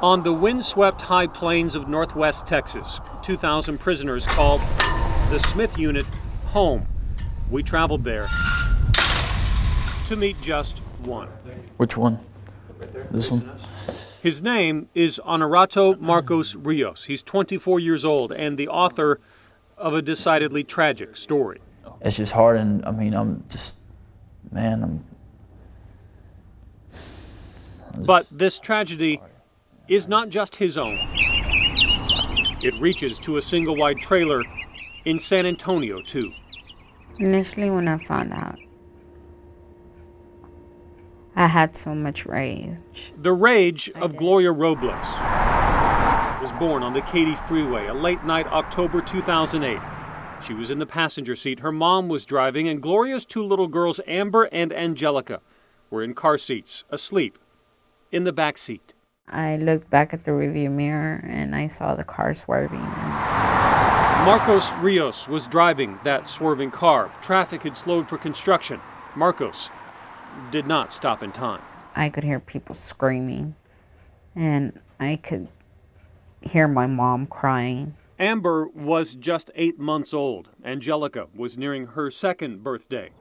On the windswept high plains of northwest Texas, 2,000 prisoners called the Smith Unit home. We traveled there to meet just one. Which one? This one? His name is Honorato Marcos Rios. He's 24 years old and the author of a decidedly tragic story. It's just hard, and I mean, I'm just. But this tragedy is not just his own. It reaches to a single-wide trailer in San Antonio, too. Initially, when I found out, I had so much rage. The rage of Gloria Robles was born on the Katy Freeway, a late-night October 2008. She was in the passenger seat, her mom was driving, and Gloria's two little girls, Amber and Angelica, were in car seats, asleep, in the back seat. I looked back at the rearview mirror and I saw the car swerving. Marcos Rios was driving that swerving car. Traffic had slowed for construction. Marcos did not stop in time. I could hear people screaming and I could hear my mom crying. Amber was just 8 months old. Angelica was nearing her second birthday.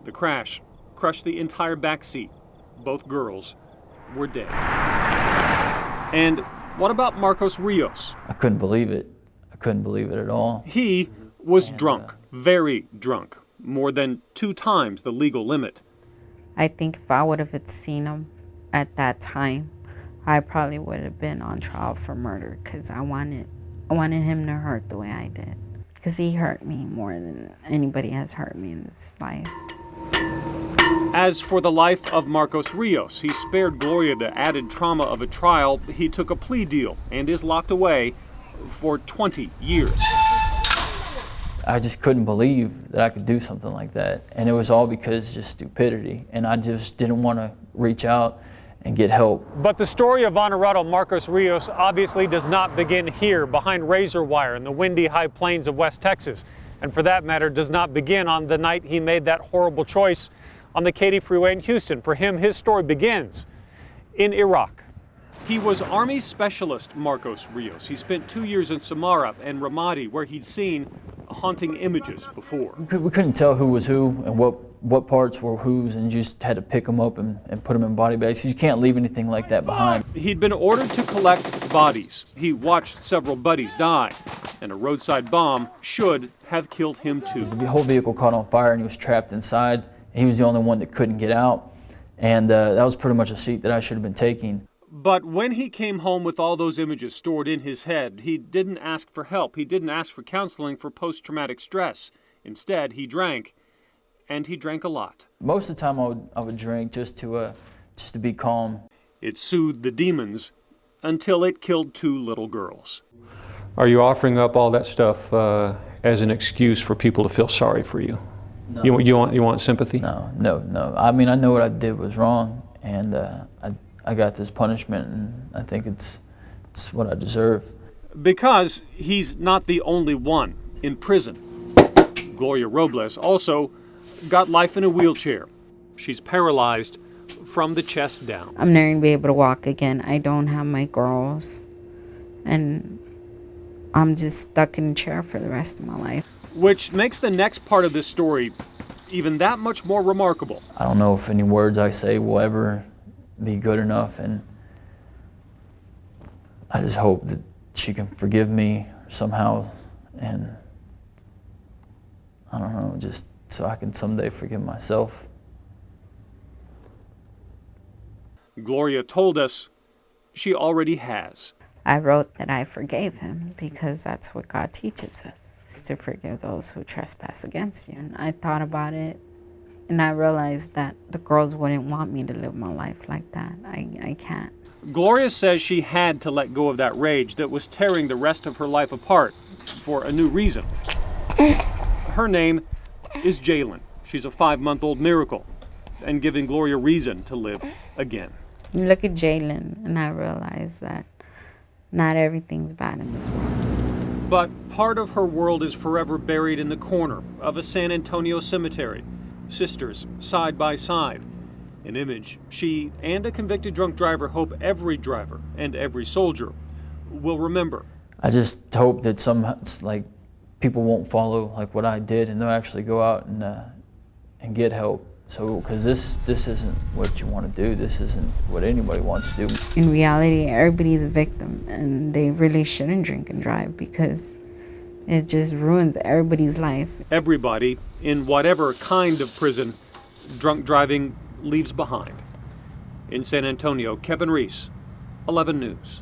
The crash crushed the entire back seat. Both girls were dead. And what about Marcos Rios? I couldn't believe it. I couldn't believe it at all. He was drunk, very drunk, more than 2 times the legal limit. I think if I would have seen him at that time, I probably would have been on trial for murder because I wanted him to hurt the way I did. Because he hurt me more than anybody has hurt me in this life. As for the life of Marcos Rios, he spared Gloria the added trauma of a trial. He took a plea deal and is locked away for 20 years. I just couldn't believe that I could do something like that. And it was all because just stupidity. And I just didn't want to reach out and get help. But the story of Honorato Marcos Rios obviously does not begin here behind razor wire in the windy high plains of West Texas. And for that matter, does not begin on the night he made that horrible choice on the Katy Freeway in Houston. For him, his story begins in Iraq. He was Army Specialist Marcos Rios. He spent 2 years in Samarra and Ramadi, where he'd seen haunting images before. We couldn't tell who was who and what parts were whose, and you just had to pick them up and put them in body bags. You can't leave anything like that behind. He'd been ordered to collect bodies. He watched several buddies die, and a roadside bomb should have killed him too. The whole vehicle caught on fire and he was trapped inside. He was the only one that couldn't get out, and that was pretty much a seat that I should have been taking. But when he came home with all those images stored in his head, he didn't ask for help. He didn't ask for counseling for post-traumatic stress. Instead, he drank, and he drank a lot. Most of the time I would drink just to be calm. It soothed the demons until it killed 2 little girls. Are you offering up all that stuff as an excuse for people to feel sorry for you? No. You want sympathy? No. I mean, I know what I did was wrong, and I got this punishment, and I think it's what I deserve. Because he's not the only one in prison. Gloria Robles also got life in a wheelchair. She's paralyzed from the chest down. I'm never going to be able to walk again. I don't have my girls, and I'm just stuck in a chair for the rest of my life. Which makes the next part of this story even that much more remarkable. I don't know if any words I say will ever be good enough, and I just hope that she can forgive me somehow, and I don't know, just so I can someday forgive myself. Gloria told us she already has. I wrote that I forgave him because that's what God teaches us, is to forgive those who trespass against you. And I thought about it, and I realized that the girls wouldn't want me to live my life like that. I can't. Gloria says she had to let go of that rage that was tearing the rest of her life apart for a new reason. Her name is Jalen. She's a 5-month-old miracle and giving Gloria reason to live again. You look at Jalen, and I realize that not everything's bad in this world. But part of her world is forever buried in the corner of a San Antonio cemetery. Sisters side by side, An image she and a convicted drunk driver hope every driver and every soldier will remember. I just hope that people won't follow like what I did, and they'll actually go out and get help. So, because this isn't what you want to do. This isn't what anybody wants to do. In reality, everybody's a victim, and they really shouldn't drink and drive because it just ruins everybody's life. Everybody, in whatever kind of prison drunk driving leaves behind. In San Antonio, Kevin Reece, 11 News.